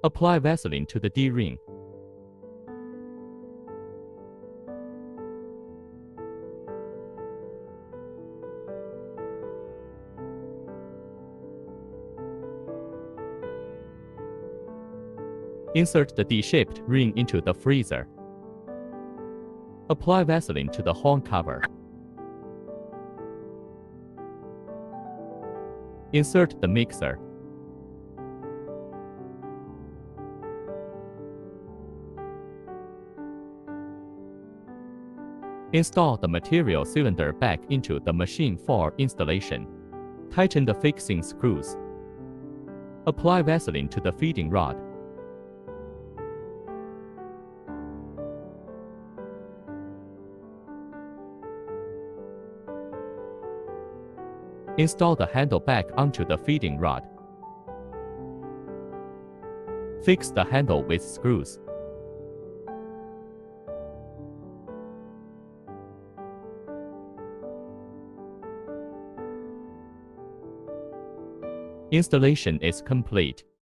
Apply Vaseline to the D-ring. Insert the D-shaped ring into the freezer. Apply Vaseline to the horn cover. Insert the mixer. Install the material cylinder back into the machine for installation. Tighten the fixing screws. Apply Vaseline to the feeding rod. Install the handle back onto the feeding rod. Fix the handle with screws. Installation is complete.